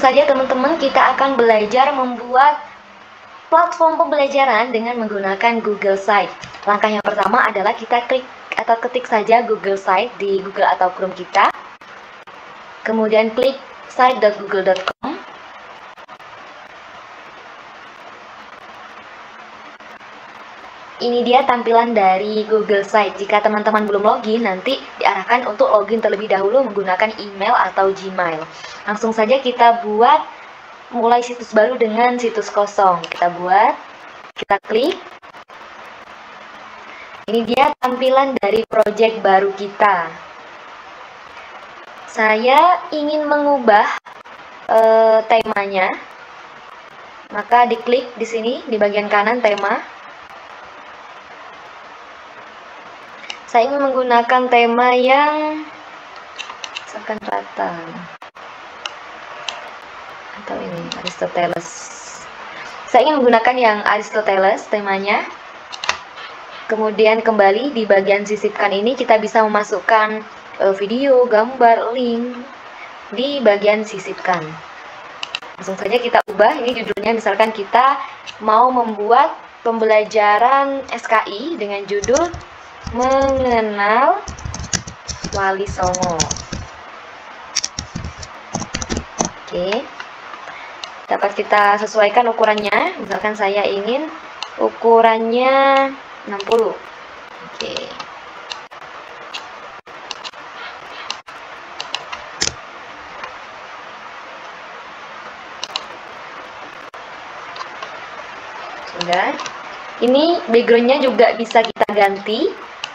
saja teman-teman, kita akan belajar membuat platform pembelajaran dengan menggunakan Google Site. Langkah yang pertama adalah kita klik atau ketik saja Google Site di Google atau Chrome kita. Kemudian klik site.google.com. Ini dia tampilan dari Google Site. Jika teman-teman belum login, nanti diarahkan untuk login terlebih dahulu menggunakan email atau Gmail. Langsung saja kita buat mulai situs baru dengan situs kosong. Kita buat, kita klik. Ini dia tampilan dari project baru kita. Saya ingin mengubah temanya, maka diklik di sini di bagian kanan tema. Saya ingin menggunakan tema yang misalkan rata atau ini Aristoteles. Saya ingin menggunakan yang Aristoteles temanya. Kemudian kembali di bagian sisipkan ini kita bisa memasukkan video, gambar, link di bagian sisipkan. Langsung saja kita ubah. Ini judulnya misalkan kita mau membuat pembelajaran SKI dengan judul Mengenal Wali Songo. Oke, dapat kita sesuaikan ukurannya. Misalkan saya ingin ukurannya 60. Oke. Sudah. Ini backgroundnya juga bisa kita ganti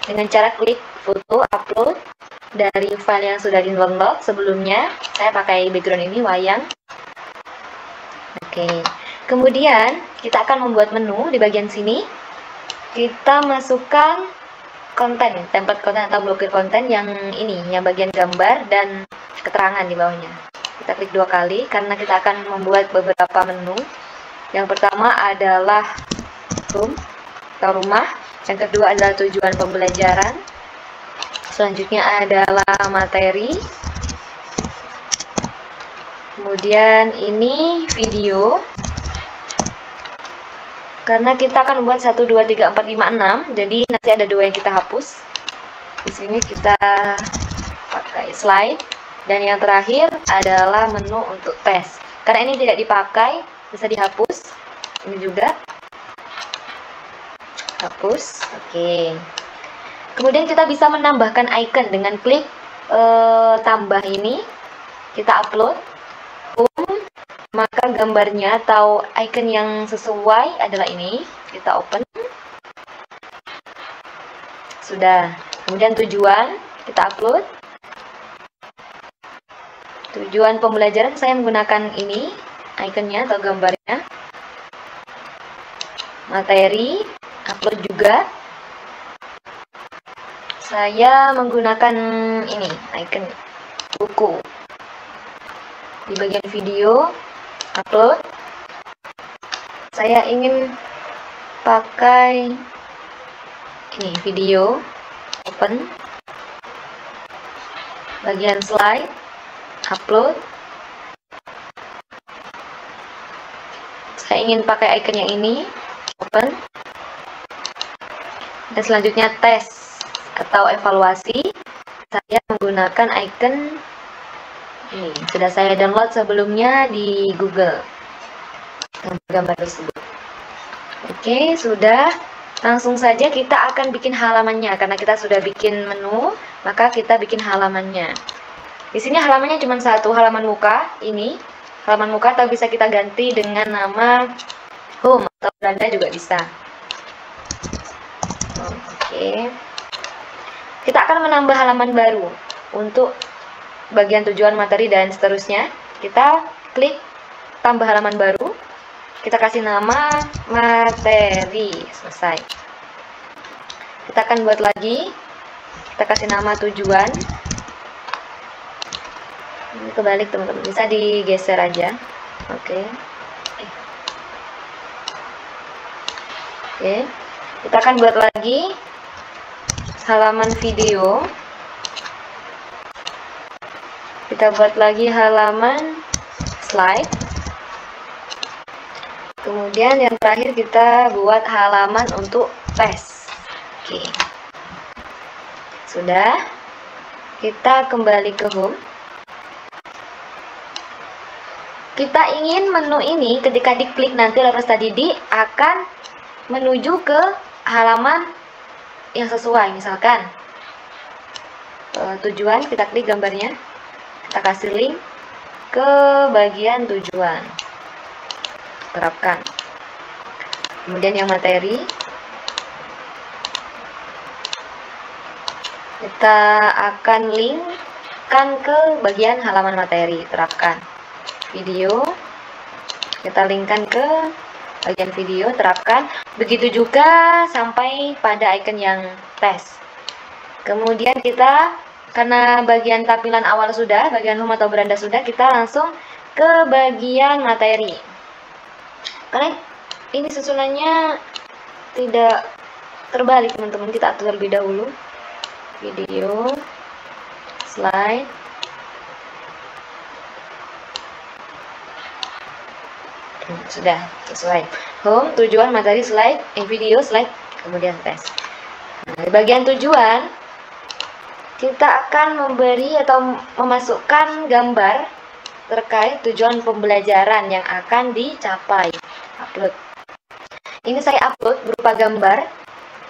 dengan cara klik foto upload dari file yang sudah di-download sebelumnya. Saya pakai background ini wayang. Oke. Kemudian kita akan membuat menu di bagian sini. Kita masukkan konten, template konten atau blokir konten yang ini, yang bagian gambar dan keterangan di bawahnya. Kita klik 2 kali karena kita akan membuat beberapa menu. Yang pertama adalah room atau rumah. Yang kedua adalah tujuan pembelajaran. Selanjutnya adalah materi. Kemudian ini video. Karena kita akan membuat 1, 2, 3, 4, 5, 6. Jadi nanti ada 2 yang kita hapus. Di sini kita pakai slide. Dan yang terakhir adalah menu untuk tes. Karena ini tidak dipakai, bisa dihapus. Ini juga hapus. Oke. Kemudian kita bisa menambahkan icon dengan klik tambah ini. Kita upload. Maka gambarnya atau icon yang sesuai adalah ini. Kita open. Sudah. Kemudian tujuan kita upload. Tujuan pembelajaran saya menggunakan ini, iconnya atau gambarnya. Materi upload juga. Saya menggunakan ini, icon buku. Di bagian video, upload. Saya ingin pakai ini, video, open. Bagian slide, upload. Saya ingin pakai icon yang ini, open. Dan selanjutnya tes atau evaluasi. Saya menggunakan icon ini. Sudah saya download sebelumnya di Google. Gambar tersebut. Oke, sudah. Langsung saja kita akan bikin halamannya. Karena kita sudah bikin menu, maka kita bikin halamannya. Di sini halamannya cuma satu, halaman muka. Ini halaman muka, atau bisa kita ganti dengan nama home atau beranda juga bisa. Oke. Kita akan menambah halaman baru untuk bagian tujuan, materi, dan seterusnya. Kita klik tambah halaman baru. Kita kasih nama materi. Selesai. Kita akan buat lagi. Kita kasih nama tujuan. Ini kebalik teman-teman. Bisa digeser aja. Oke. Oke. Kita akan buat lagi halaman video. Kita buat lagi halaman slide. Kemudian yang terakhir kita buat halaman untuk tes. Oke. Sudah. Kita kembali ke home. Kita ingin menu ini ketika diklik nanti oleh peserta didik akan menuju ke halaman yang sesuai. Misalkan tujuan, kita klik gambarnya, kita kasih link ke bagian tujuan, terapkan. Kemudian yang materi, kita akan linkkan ke bagian halaman materi, terapkan. Video, kita linkkan ke bagian video, terapkan. Begitu juga sampai pada icon yang tes. Kemudian kita, karena bagian tampilan awal sudah, bagian home atau beranda sudah, kita langsung ke bagian materi. Karena ini susunannya tidak terbalik teman-teman, kita atur terlebih dahulu. Video, slide, sudah sesuai. Home, tujuan, materi, slide, video, slide, kemudian tes. Nah, di bagian tujuan kita akan memberi atau memasukkan gambar terkait tujuan pembelajaran yang akan dicapai. Upload. Ini saya upload berupa gambar.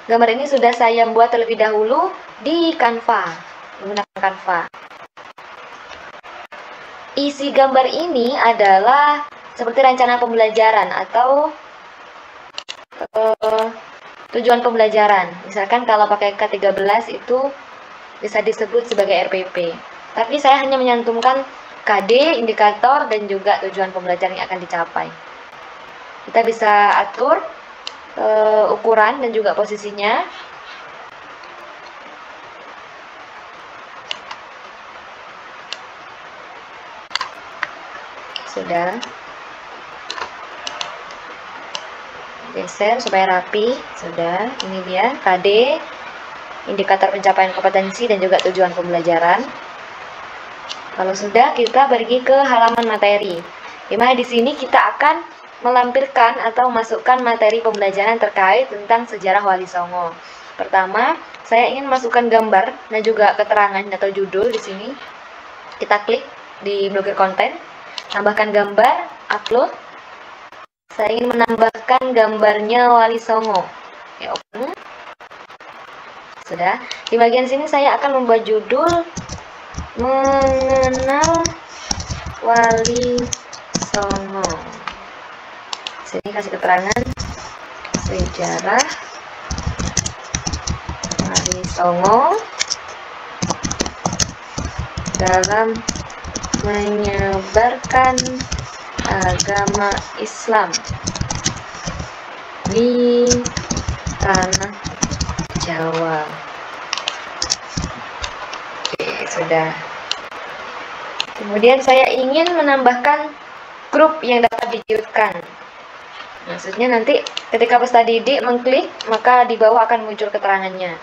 Gambar ini sudah saya buat terlebih dahulu di Canva, menggunakan Canva. Isi gambar ini adalah seperti rencana pembelajaran atau tujuan pembelajaran. Misalkan kalau pakai K13 itu bisa disebut sebagai RPP. Tapi saya hanya menyantumkan KD, indikator, dan juga tujuan pembelajaran yang akan dicapai. Kita bisa atur ukuran dan juga posisinya. Sudah. Geser supaya rapi. Sudah. Ini dia KD, indikator pencapaian kompetensi dan juga tujuan pembelajaran. Kalau sudah, kita pergi ke halaman materi. Dimana di sini kita akan melampirkan atau masukkan materi pembelajaran terkait tentang sejarah Wali Songo. Pertama, saya ingin masukkan gambar dan juga keterangan atau judul di sini. Kita klik di blokir konten, tambahkan gambar, upload. Saya ingin menambahkan gambarnya Wali Songo. Oke, open. Sudah. Di bagian sini saya akan membuat judul mengenal Wali Songo. Sini kasih keterangan sejarah Wali Songo dalam menyebarkan agama Islam di tanah Jawa. Oke, sudah. Kemudian saya ingin menambahkan grup yang dapat diikutkan. Maksudnya nanti ketika peserta didik mengklik, maka di bawah akan muncul keterangannya.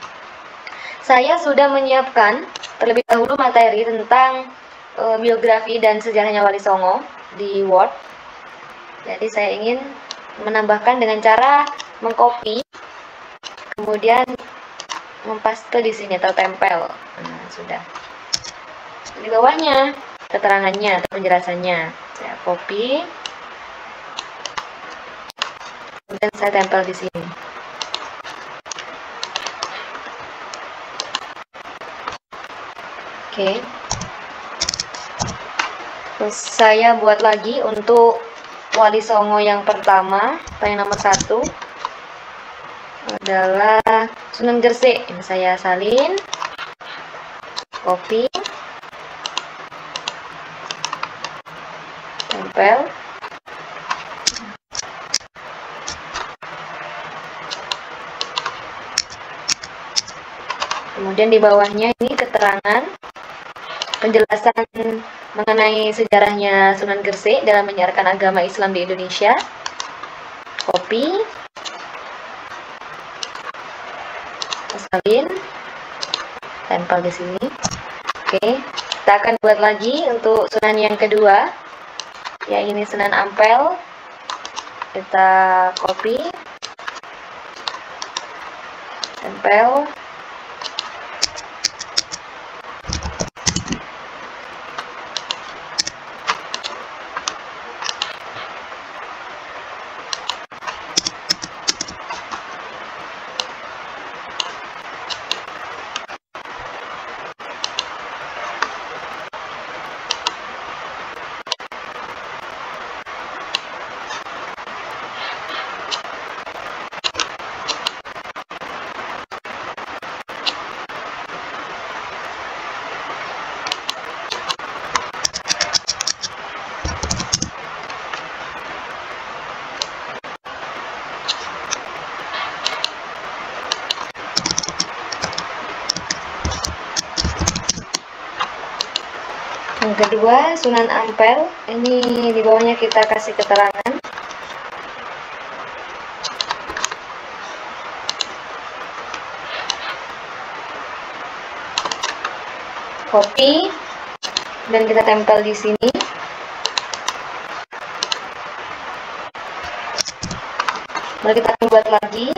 Saya sudah menyiapkan terlebih dahulu materi tentang biografi dan sejarahnya Wali Songo di Word. Jadi saya ingin menambahkan dengan cara mengcopy, kemudian mempaste di sini atau tempel. Nah, sudah. Di bawahnya keterangannya atau penjelasannya. Saya copy, kemudian saya tempel di sini. Oke. Terus saya buat lagi untuk Wali Songo yang pertama, atau yang nomor 1 adalah Sunan Gresik. Ini saya salin, copy, tempel. Kemudian di bawahnya ini keterangan penjelasan mengenai sejarahnya Sunan Gresik dalam menyiarkan agama Islam di Indonesia. Copy, salin, tempel di sini. Oke, kita akan buat lagi untuk Sunan yang kedua. Ya, ini Sunan Ampel. Kita copy, tempel. Yang kedua, Sunan Ampel. Ini di bawahnya kita kasih keterangan. Copy dan kita tempel di sini. Lalu kita akan buat lagi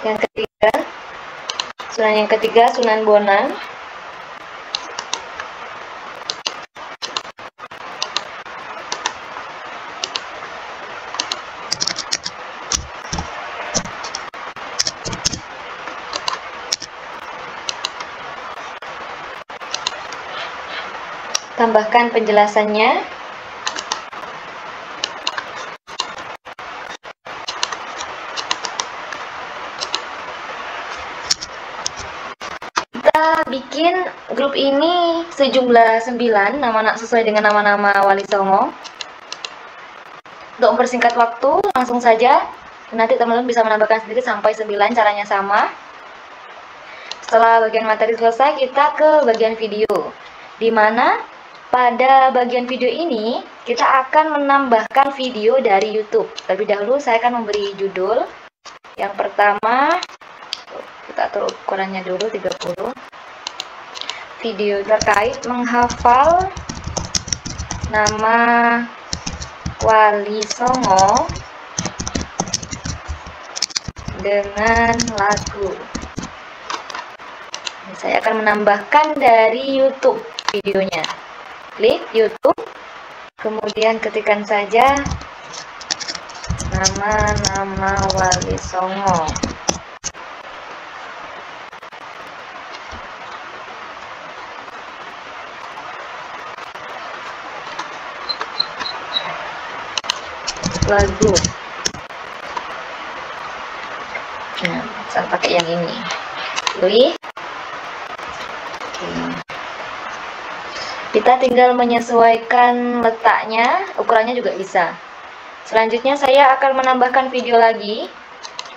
yang ketiga. Sunan yang ketiga, Sunan Bonang. Tambahkan penjelasannya. Kita bikin grup ini sejumlah 9 nama sesuai dengan nama-nama Wali Songo. Untuk mempersingkat waktu, langsung saja. Nanti teman-teman bisa menambahkan sendiri sampai 9, caranya sama. Setelah bagian materi selesai, kita ke bagian video, di mana pada bagian video ini, kita akan menambahkan video dari YouTube. Terlebih dahulu, saya akan memberi judul. Yang pertama, kita atur ukurannya dulu 30. Video terkait menghafal nama Wali Songo dengan lagu. Saya akan menambahkan dari YouTube videonya. Klik YouTube, kemudian ketikkan saja nama-nama Wali Songo. Lagu. Nah, saya pakai yang ini. Pilih. Kita tinggal menyesuaikan letaknya, ukurannya juga bisa. Selanjutnya saya akan menambahkan video lagi.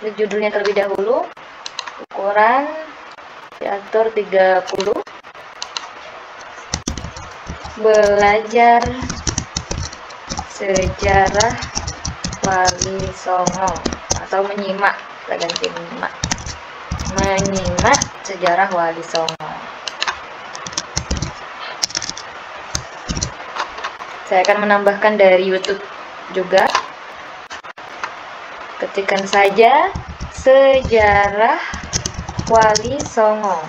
Judulnya terlebih dahulu. Ukuran diatur 30. Belajar sejarah Wali Songo, atau menyimak, kita ganti menyimak. Menyimak sejarah Wali Songo. Saya akan menambahkan dari YouTube juga. Ketikkan saja sejarah Wali Songo.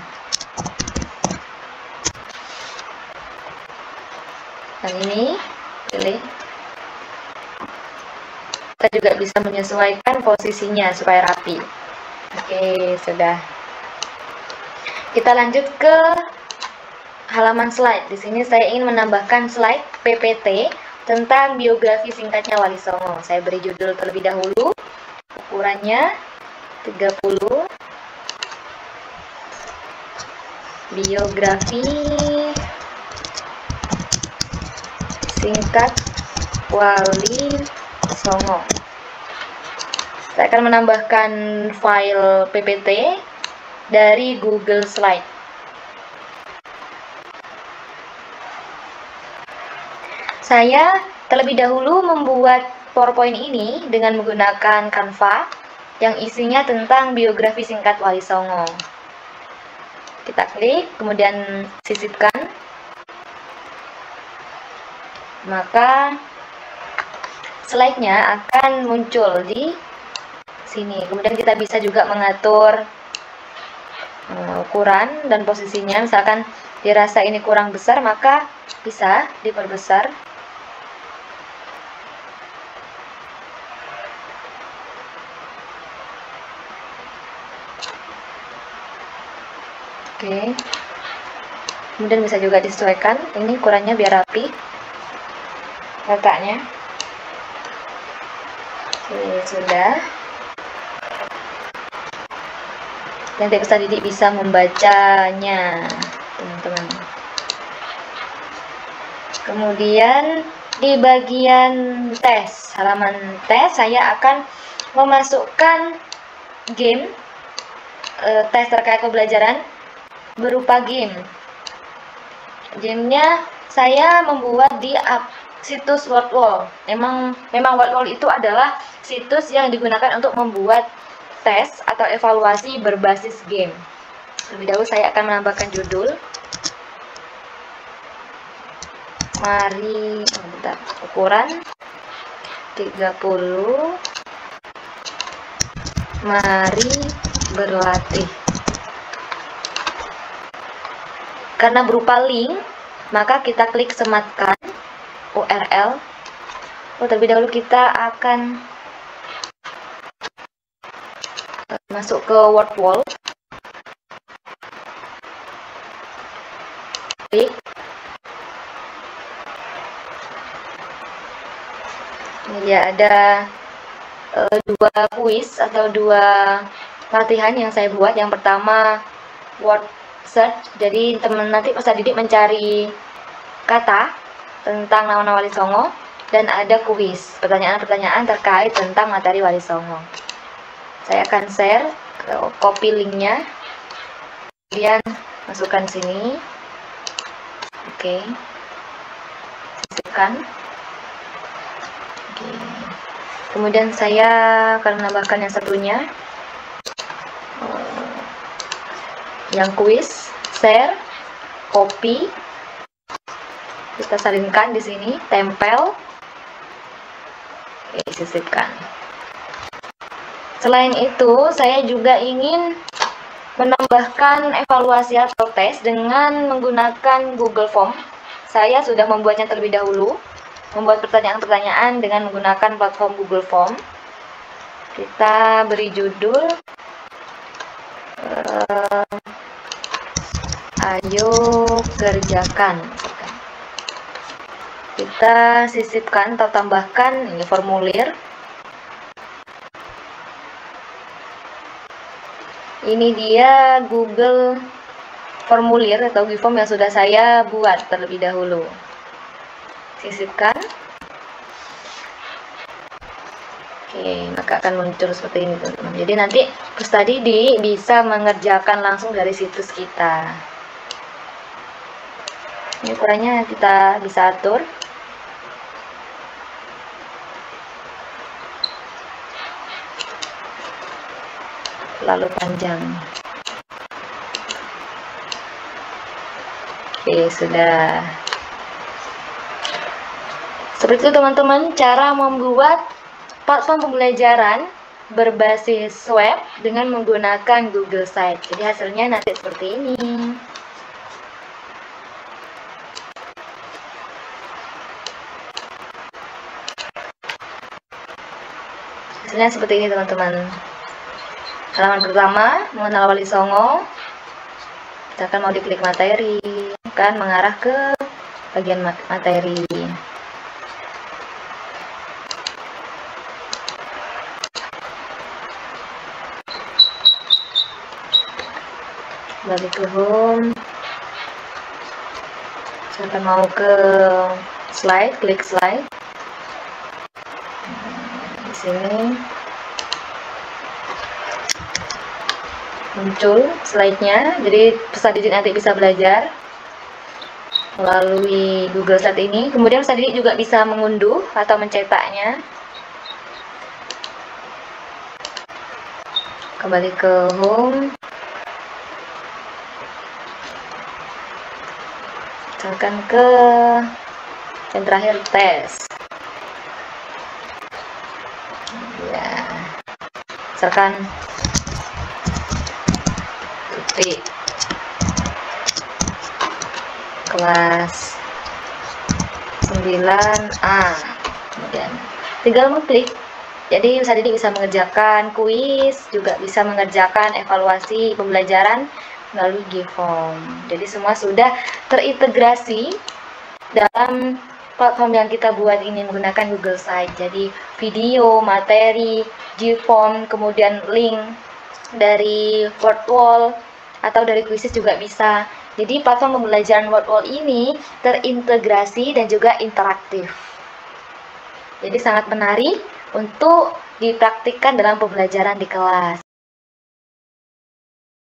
Yang ini pilih. Kita juga bisa menyesuaikan posisinya supaya rapi. Oke, sudah. Kita lanjut ke halaman slide. Di sini saya ingin menambahkan slide PPT tentang biografi singkatnya Wali Songo. Saya beri judul terlebih dahulu. Ukurannya 30. Biografi singkat Wali Songo. Saya akan menambahkan file PPT dari Google Slide. Saya terlebih dahulu membuat PowerPoint ini dengan menggunakan Canva yang isinya tentang biografi singkat Wali Songo. Kita klik, kemudian sisipkan. Maka slide-nya akan muncul di sini. Kemudian kita bisa juga mengatur ukuran dan posisinya. Misalkan dirasa ini kurang besar, maka bisa diperbesar. Oke. Kemudian bisa juga disesuaikan. Ini ukurannya biar rapi letaknya. Oke, sudah. Nanti peserta didik bisa membacanya, teman-teman. Kemudian di bagian tes, halaman tes, saya akan memasukkan game tes terkait pembelajaran berupa game. Gamenya saya membuat di situs WordWall. Memang WordWall itu adalah situs yang digunakan untuk membuat tes atau evaluasi berbasis game. Lebih dahulu saya akan menambahkan judul. Mari, ukuran 30. Mari berlatih. Karena berupa link, maka kita klik sematkan URL. Terlebih dahulu kita akan masuk ke WordWall. Klik. Ini dia ada dua kuis atau dua latihan yang saya buat. Yang pertama word search. Jadi teman nanti peserta didik mencari kata tentang nama Wali Songo, dan ada kuis, pertanyaan-pertanyaan terkait tentang materi Wali Songo. Saya akan share, copy linknya, kemudian masukkan sini. Oke, sisipkan. Oke. Kemudian saya akan menambahkan yang satunya, yang kuis, share, copy, kita salinkan di sini, tempel. Oke, sisipkan. Selain itu, saya juga ingin menambahkan evaluasi atau tes dengan menggunakan Google Form. Saya sudah membuatnya terlebih dahulu, membuat pertanyaan-pertanyaan dengan menggunakan platform Google Form. Kita beri judul, ayo kerjakan. Kita sisipkan atau tambahkan ini formulir. Ini dia Google formulir atau Google Form yang sudah saya buat terlebih dahulu. Sisipkan. Oke, maka akan muncul seperti ini, teman-teman. Jadi nanti peserta didik bisa mengerjakan langsung dari situs kita. Ini ukurannya kita bisa atur. Lalu panjang. Oke, sudah. Seperti itu, teman-teman, cara membuat platform pembelajaran berbasis web dengan menggunakan Google Sites. Jadi hasilnya nanti seperti ini. Hasilnya seperti ini, teman-teman. Halaman pertama, mengenal Wali Songo. Kita akan mau diklik materi, akan mengarah ke bagian materi. Balik ke home. Saya akan mau ke slide, klik slide. Di sini muncul slide-nya, jadi peserta didik nanti bisa belajar melalui Google Slide ini. Kemudian peserta didik juga bisa mengunduh atau mencetaknya. Kembali ke home, misalkan ke yang terakhir tes. ya. Misalkan Putri kelas 9A, kemudian tinggal mengklik. Jadi Ustaz Didi bisa mengerjakan kuis, juga bisa mengerjakan evaluasi pembelajaran melalui G-Form. Jadi semua sudah terintegrasi dalam platform yang kita buat ini menggunakan Google Site. Jadi video, materi, G-Form, kemudian link dari WordWall atau dari kuisis juga bisa. Jadi platform pembelajaran WordWall ini terintegrasi dan juga interaktif. Jadi sangat menarik untuk dipraktikkan dalam pembelajaran di kelas.